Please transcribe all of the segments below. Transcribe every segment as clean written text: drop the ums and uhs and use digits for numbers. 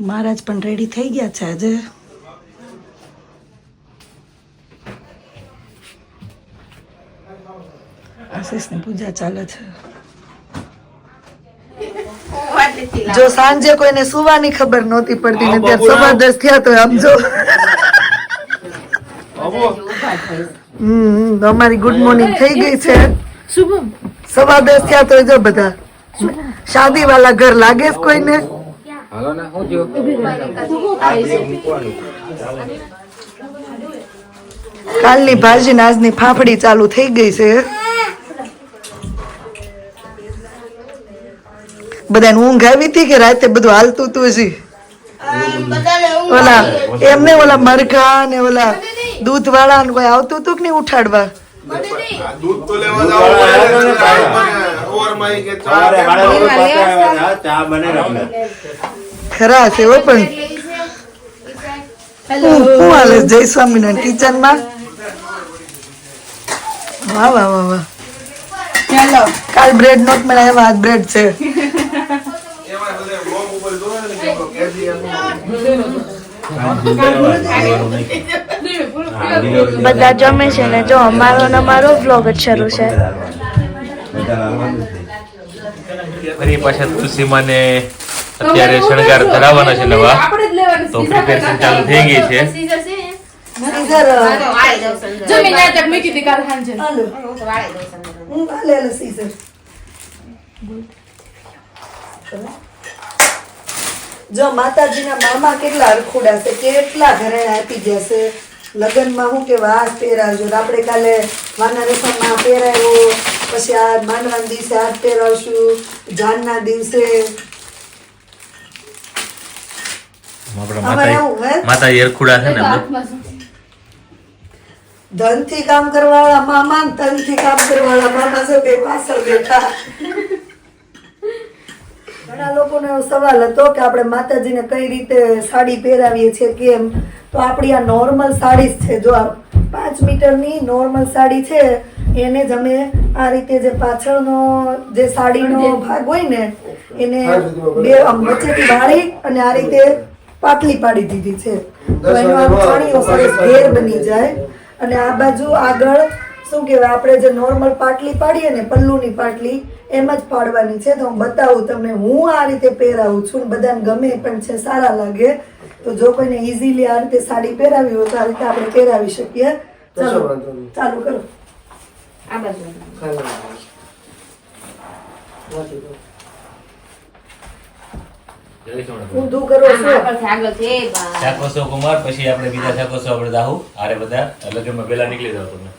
મહારાજ પણ રેડી થઈ ગયા છે આજે. આશીષની પૂજા ચાલે છે. જો સાંજે કોઈને સુવાની ખબર નહોતી પડતી ને ત્યારે સવા 10 થયા તો આમ જો અમારી ગુડ મોર્નિંગ થઈ ગઈ છે. સવા 10 થયા તો જો બધા શાદી વાળા ઘર લાગે છે કોઈને. કાલની ભાજી ને આજની ફાફડી ચાલુ થઈ ગઈ છે. બધાને ઊંઘ આવી હતી કે રાતે બધું હાલતું હતું હજી? ઓલા એમને ઓલા મરઘા ને ઓલા દૂધ વાળા ને કોઈ આવતું હતું કે નહીં ઉઠાડવા? દૂધ તો લેવા જાવ ખરા છે હો. પણ હું હાલે જય સ્વામિનારાયણ કિચન માં. વાહ વાહ વાહ વાહ. ચાલો કાલ બ્રેડ નોટ મળ્યા, આજ બ્રેડ છે. બધા જમે છે ને જો અમારો વ્લોગ જ શરૂ છે. ફરી પાછા તુલસીમાને અત્યારે શણગાર ધરાવવાના છે નવા, તો પ્રિપેરેશન ચાલુ થઈ ગઈ છે. જો માતાજીના મામા કેટલા અરખુડા છે, કેટલા ઘરેણા આપી જશે. લગ્નમાં શું કે વાસ પહેરાવજો, આપણે કાલે વાના રસમમાં પહેરાવ્યો, પછી આ માંડવાના દિવસે હાથ પહેરાવશું, જાનના દિવસે માતાજી અરખુડા છે ને ધનથી કામ કરવાવાળા મામા ને તનથી કામ કરવાવાળા મામા છે બે પાછળ બેઠા. ઘણા લોકોનો એવો સવાલ હતો કે આપણે માતાજીને કઈ રીતે સાડી પહેરાવીએ છીએ કેમ, તો આપણી આ નોર્મલ સાડી જ છે. જો આ 5 મીટરની નોર્મલ સાડી છે એને જ અમે આ રીતે જે પાછળનો જે સાડીનો ભાગ હોય ને એને બે વચ્ચેથી વાળી અને આ રીતે પાટલી પાડી દીધી છે, તો એનો આ છાણીઓ સરસ ઘેર બની જાય. અને આ બાજુ આગળ શું કહેવાય આપણે જે નોર્મલ પાટલી પાડીએ ને પલ્લુની પાટલી એમ જ પાડવાની છે. તો હું બતાવું તમને, હું આ રીતે પહેરાવું છું, બધાને ગમે પણ છે, સારા લાગે. તો જો કોઈને ઇઝીલી આ રીતે સાડી પહેરાવી હોય તો આ રીતે આપણે પહેરાવી શકીએ. ચાલો ચાલુ કરો. ઊંધું કરો શાકોસો કુમાર, પછી આપણે બીજા શાકોસો આપણે દાહુ આરે બધા લગ્નમાં પહેલા નીકળી જાવ તમે.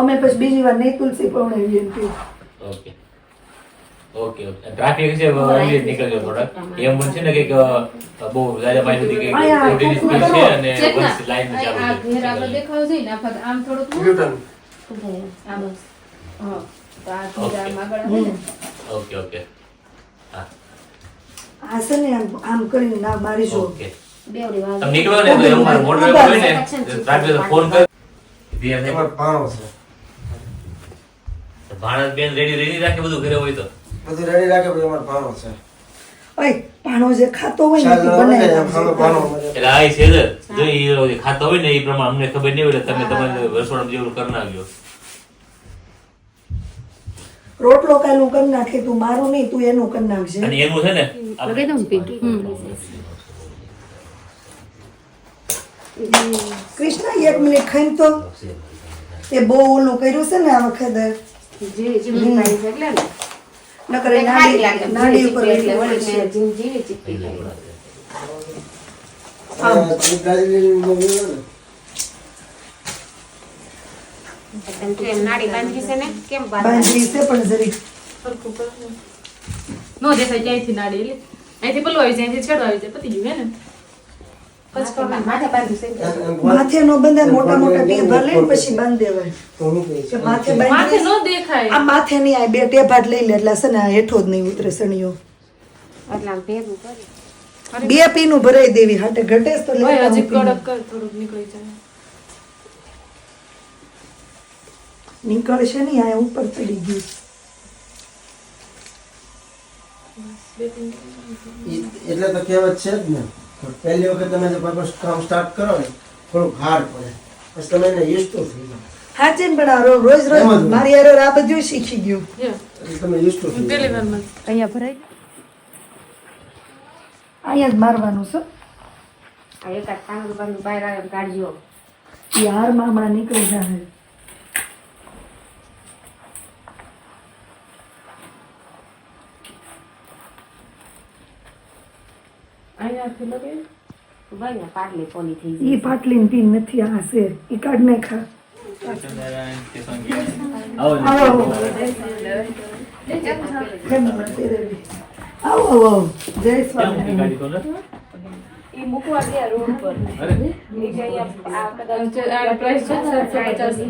અમે પછી બીજી વાર નહીં તુલસી પવણાવીએ. Okay okay okay. ટ્રાફિક છે એટલે નીકળજો થોડાક. એમ બન છે ને કે બહુ જાજા માહિતી કે થોડી સ્પીડ છે અને બસ લાઈન ચાલુ છે. ઘેર આપણે દેખાવ છે ને આફત આમ થોડુંક યુટર્ન આ બસ હા તો આ ઘેર આમ આગળ આવે ને. Okay okay. હા આ છે ને આમ કરીને ના મારી જો. ઓકે. બેવડી વાત તમે નીકળો ને તો અમાર મોટર હોય ને ટ્રાફિક ફોન કર દિયા ને પાણો છે ભાણસ બેન રેડી રાખે બધું ઘરે હોય તો બધું રેડી રાખે. પછી અમાર પાણો છે. ઓય પાણો જે ખાતો હોય ને તે બનાવી પાણો એટલે આ છે જો ઈ ખાતા હોય ને એ પ્રમાણે અમને ખબર નહીં હોય તમે તમારે રસોડા જેવું કરી નાખજો. રોટલો કાલું કરી નાખે, તું મારું નહીં તું એનું કરી નાખજે. અને એનું છે ને લગાઈ દઉં પીઠ કૃષ્ણ 1 મિનિટ ખાઈને તો એ બહુ ઓલું કર્યું છે ને આ વખતે જે જીવી ખાઈ છે એટલે ને નકર એ નાડી ઉપર એટલે વળી મેં જીવી ચીપી ખાઈ. નાડી બાંધવી છે ને કેમ બાંધવી છે પણ જરી નો દેખાય ક્યાંયથી નાડી એટલે અહીંથી પેલું આવી જાય અહીંથી છેડો આવી જાય પતી ગયું હે ને પછી માથે બાંધવી છે માથે નો બંધાય, મોટા મોટા ટેભા લઈને પછી બાંધ દેવાય કે માથે માથે બાંધી નો દેખાય. આ માથે નહીં, આ 2 ટેભા જ લઈ લે એટલે છે ને આ હેઠો જ નહીં ઉતરે સણીઓ. એટલે આમ ભેગું કરી 2 પીનું ભરાઈ દેવી હાટે ઘટે તો ઓય લેતા હજી હું પીનું. કડક કર થોડુંક નીકળી જાય. નીકળશે નહીં, આ ઉપર ચડી ગયું. એટલે તો કહેવત છે જ ને પહેલી વખત તમે જો કોઈ પણ કામ સ્ટાર્ટ કરો ને થોડુંક હાર્ડ પડે પછી તમે એને યુઝ તો થઈ જાઓ હા છે પણ આ રોજ રોજ એમ જ. મારી હારે આ બધું શીખી ગયું એટલે તમે યુઝ તો થઈ પેલી જાઓ વારમાં અહીંયા ભરાય અહીંયા જ મારવાનું છે આ એકાદ પાંદડું પાંદડું બહાર આવે એમ કાઢજો યાર હમણાં નીકળી જાય અહીંયાથી લગે ભાઈ ને પાટલી પોલી થઈ ઈ પાટલી પીન નથી આ છે ઈ કાઢ ને ખા આવો આવો આવો જય સ્વામી ઈ મૂકવા ગયા રોડ પર ઈ જે અહીંયા આ કદાચ આ પ્રાઇસ છે 750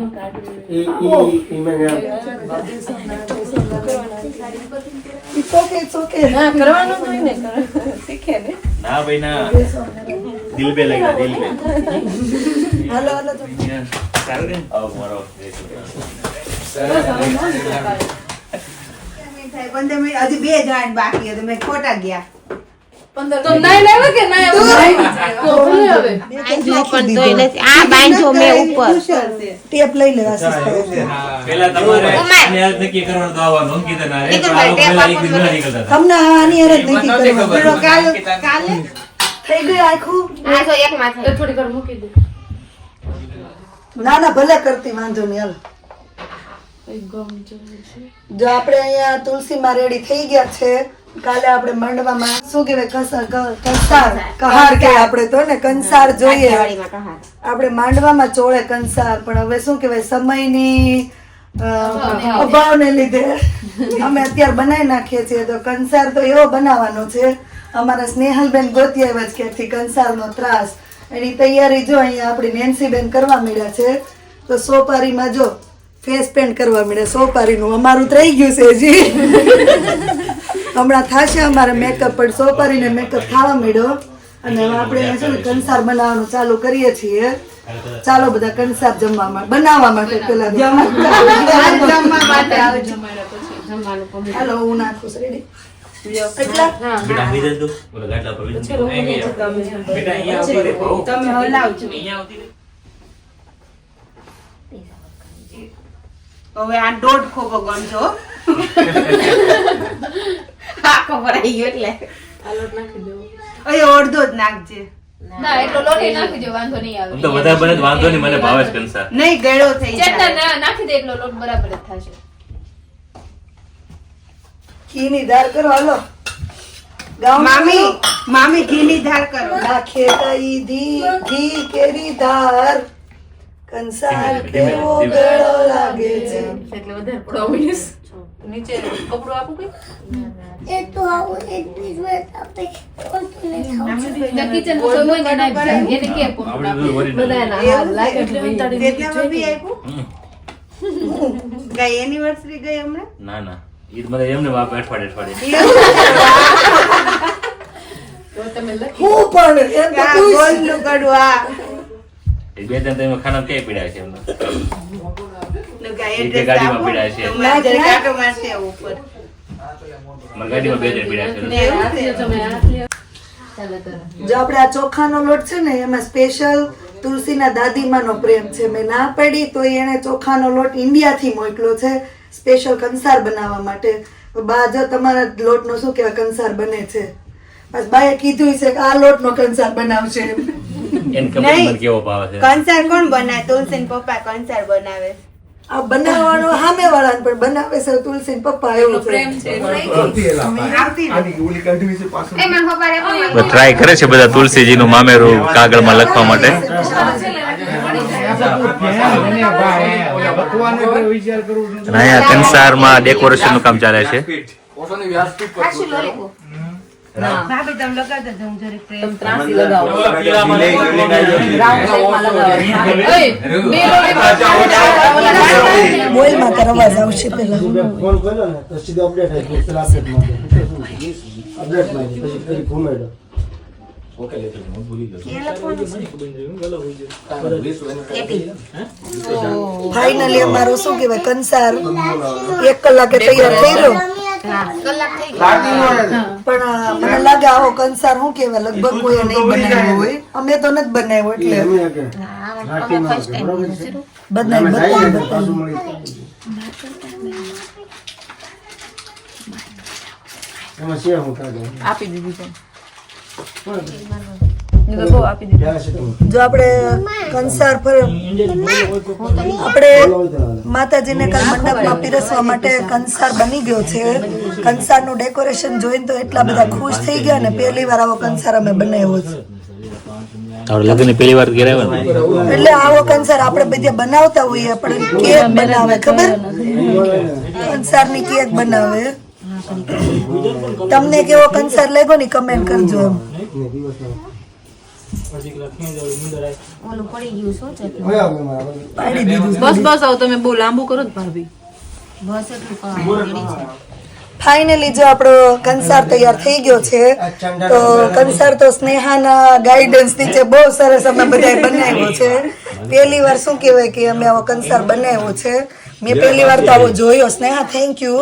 નો ઈ મને It's okay. ના કરવાનું જ હોય ને શીખે ને ના ભાઈ ના દિલ पे लगेगा दिल पे હાલો હાલો તો आओ मारो હજી 2 જણ બાકી હતા મેં ખોટા ગયા તો નાઈ લેવે કે ના તો ભલે હવે બાંધ્યો પણ તોય નથી આ બાંધ્યો મેં ઉપર ટેપ લઈ લેવા સિસ્ટર पहला તમારે સ્નેહ નક્કી કરવાનું તો આવવાનું અંકિત ના રે પણ આ લોકો પહેલા એક દિન ના નીકળતા હતા તમને આની હારે જ નથી કરવાનું કાલે થઈ ગયું આખું આ તો એક માં થાય થોડી વાર મૂકી દે ના ના ભલે કરતી વાંધો નહીં હાલો એક ગમ જોઈએ છે જો આપણે અહીંયા તુલસીમાં રેડી થઈ ગયા છે કાલે આપણે મંડવામાં શું કહેવાય કંસાર કહાર કે આપણે તો ને કંસાર જોઈએ કાઠિયાવાડીમાં કહાર આપણે માંડવામાં ચોળે કંસાર પણ હવે શું કહેવાય સમયની અભાવને લીધે અમે અત્યારે બનાવી નાખીએ છીએ તો કંસાર તો એવો બનાવવાનો છે અમારા સ્નેહલબેન ગોતી આવ્યા છે ક્યાંકથી કંસારનો ત્રાસ એની તૈયારી જો અહીંયા આપણી નેન્સીબેન કરવા માંડ્યા છે તો સોપારીમાં જો ફેસ પેન્ટ કરવા માંડ્યા સોપારીનું અમારું તો રહી ગયું છે હજી હમણાં થશે અમારે મેકઅપ પણ સોપારીને મેકઅપ થવા માંડ્યો અને હવે આપણે છે ને કંસાર બનાવવાનું ચાલુ કરીએ છીએ ચાલો બધા કંસાર બનાવવા માટે પેલા જમવા માટે આવજો જમવાનું પમી હાલો હું નાખું છું રેડી એટલા બેટા વિજય તો બોલો ગાટલા પર વિજય બેટા અહીંયા આવતી રે બહુ તમે હલાવજો અહીંયા આવતી રે હવે આ દોઢ ખોબો ગણજો આ ખબર આવી ગયો એટલે આ લોટ નાખી દેવો અહીં અડધો જ નાખજે ના એટલો લોટ નાખી દો વાંધો નહીં આવે આમ તો વધારે બને તો વાંધો નહીં મને ભાવે છે કંસાર નહીં ગળો થઈ ચટના જાય ના નાખી દે એટલો લોટ બરાબર જ થશે ઘીની દાળ કરો હાલો મામી ઘીની ધાર કરો નાખે કઈ ઘી કેરી ધાર કંસાર કેવો ગળો લાગે છે એટલે વધારે પડવા મીસ નીચે કપડું આપું કઈ કિચન તો હોય ને ના એને કે આપણે બધું વરી બધા ના હાલ લાગે એટલે કેટલામાં બી આપ્યું ગઈ એનિવર્સરી ગઈ હમણાં ના ના ઈદ મને એમને બાપ અઠવાડિયે તો તમે લખી હું પણ એમ તો આ તું ગોળનું કડું આ એ બે ત્રણ તમે ખાના ક્યાંય પીડાય છે એમને નું કાંઈ એક address ગાડીમાં આપો. પીડાય છે. તો મારે જરા કાંટો મારશે ઉપર મારી ગાડીમાં બે ત્રણ પીડાય છે એવું છે? તમે હાથ લ્યો ચાલો તો જો આપણે આ ચોખાનો લોટ છે ને એમાં સ્પેશિયલ તુલસીના દાદીમાનો પ્રેમ છે મેં ના પડી તો એણે ચોખાનો લોટ ઇન્ડિયાથી મોકલ્યો છે સ્પેશિયલ કંસાર બનાવવા માટે બા જો તમારા લોટનો શું કહેવાય કંસાર બને છે બસ બાએ કીધું છે કે આ લોટનો કંસાર બનાવશે એમ. એને ખબર મને કેવો ભાવે છે કંસાર કોણ બનાવે તુલસી પપ્પા કંસાર બનાવે આ બનાવવાનો સામે વાળાને પણ બનાવે છે તુલસી પપ્પા એવું છે પ્રેમ છે આવતી એમાં ખબર આપો ટ્રાય કરે છે બધા તુલસીજીનું મામેરું કાગળમાં લખવા માટે અને અહીંયા કંસારમાં ડેકોરેશનનું કામ ચાલે છે ખાસી લોરીકો ભાભી તમે લગાડતા જાઉં જરીક પ્રેમ. તમે ત્રાસી લગાવો બોલમાં તારો અવાજ આવશે પહેલા ફોન કર્યો ને તો સીધો અપડેટ આવી ગયો પેલા અપડેટ માં પછી ફરી ઘુમેડો ફાઇનલી અમારું શું કહેવાય કંસાર 1 કલાકે તૈયાર થઈ રહ્યો પણ મને લાગે આવો કંસાર શું કહેવાય લગભગ કોઈ નહીં બનાવ્યો હોય. અમે તો નથી બનાવ્યો એટલે આપી દીધી છે જો આપણે કંસાર પર આપણે માતાજીને કાલ મંડપમાં પીરસવા માટે કંસાર બની ગયો છે. કંસારનું ડેકોરેશન જોઈને તો એટલા બધા ખુશ થઈ ગયા ને પહેલી વાર આવો કંસાર અમે બનાવ્યો છે. લગ્ન પહેલી વાર કરાવ્યો એટલે આવો કંસાર આપણે બધા બનાવતા હોઈએ પણ કેક બનાવે ખબર કંસારની કેક બનાવે. તમને કેવો કંસાર લાગ્યો ને કમેન્ટ કરજો. પાડી દીધું. બસ આવો તમે બહુ લાંબુ કરો ને ભાભી. ફાઇનલી જો આપણો કંસાર તૈયાર થઈ ગયો છે. તો કંસાર તો સ્નેહાના ગાઈડન્સ નીચે બહુ સરસ અમે બધાએ બનાવ્યો છે. પહેલી વાર શું કહેવાય કે અમે આવો કંસાર બનાવ્યો છે. મેં પહેલી વાર તો આવો જોયો. સ્નેહા થેન્ક યુ,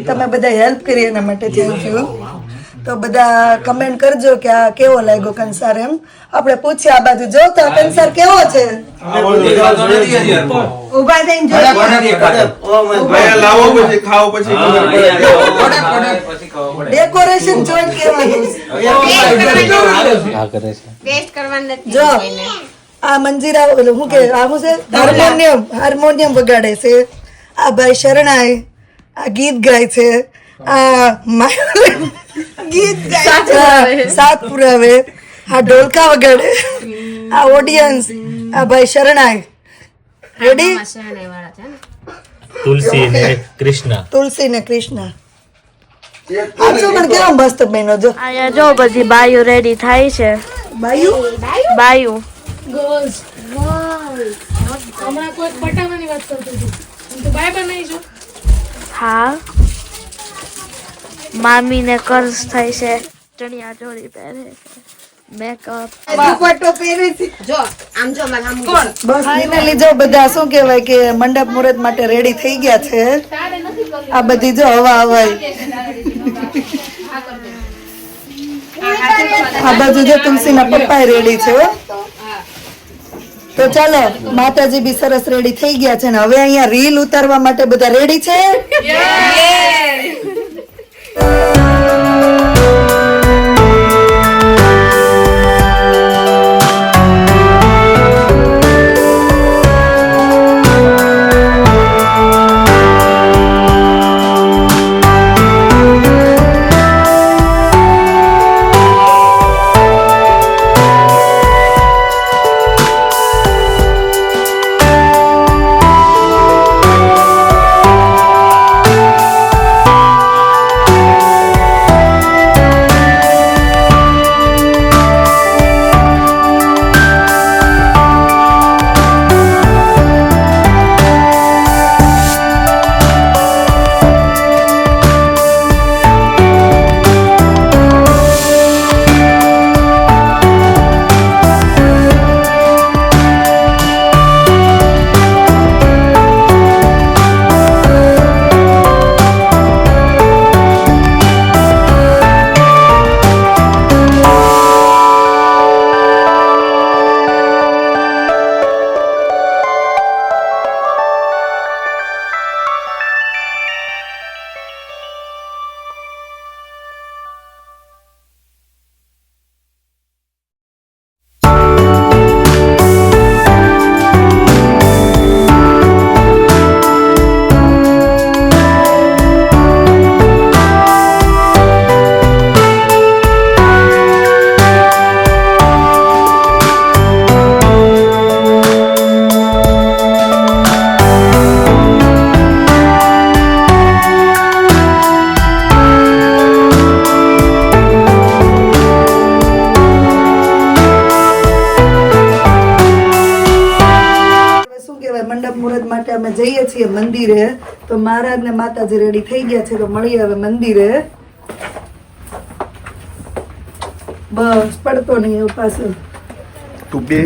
તમે બધા હેલ્પ કરી એના માટે થેન્ક યુ. તો બધા કમેન્ટ કરજો કે આ કેવો લાગ્યો કંસાર એમ. આપણે પૂછ્યા આ બાજુ જો તો આ કંસાર કેવો છે. ઉભા થઈને જોઈએ. ડેકોરેશન જોઈને કહેવાનું. જો આ મંજીરા ઓલું શું કે આ શું છે હાર્મોનિયમ વગાડે છે. આ ભાઈ શરણાઈ આ ગીત ગાય છે. આ ગીત ગાય સાત પુરાવે. આ ઢોલકા વગાડે. આ ઓડિયન્સ આ ભાઈ શરણાઈ. રેડી? તુલસી ને કૃષ્ણ. તુલસી ને કૃષ્ણ. આજો પણ કેવો મસ્ત બન્યો જો. અહીંયા જો બધી બાયું રેડી થાય છે. બાયું બાયું હમણાં કોઈ પટાવાની વાત કરતો હતો. તો બાય બનાવી છો. હા મામીને કર્સ થાય છે. ચણિયા ચોળી પહેરે છે. મેકઅપ દુપટ્ટો પહેરે છે. બસ ફાઇનલી જો બધા શું કહેવાય કે મંડપ મુહૂર્ત માટે રેડી થઈ ગયા છે. આ બધી જો હવા હવાઈ. આ બાજુ જો તુલસીના પપ્પા રેડી છે હો. તો ચાલો માતાજી બી સરસ રેડી થઈ ગયા છે ને હવે અહીંયા રીલ ઉતારવા માટે બધા રેડી છે. મંડપ મુહૂર્ત માટે અમે જઈએ છીએ મંદિરે. તો મહારાજ ને માતાજી રેડી થઈ ગયા છે. તો મળીએ હવે મંદિરે. બસ પડતો નહીં એવું પાછું તું બે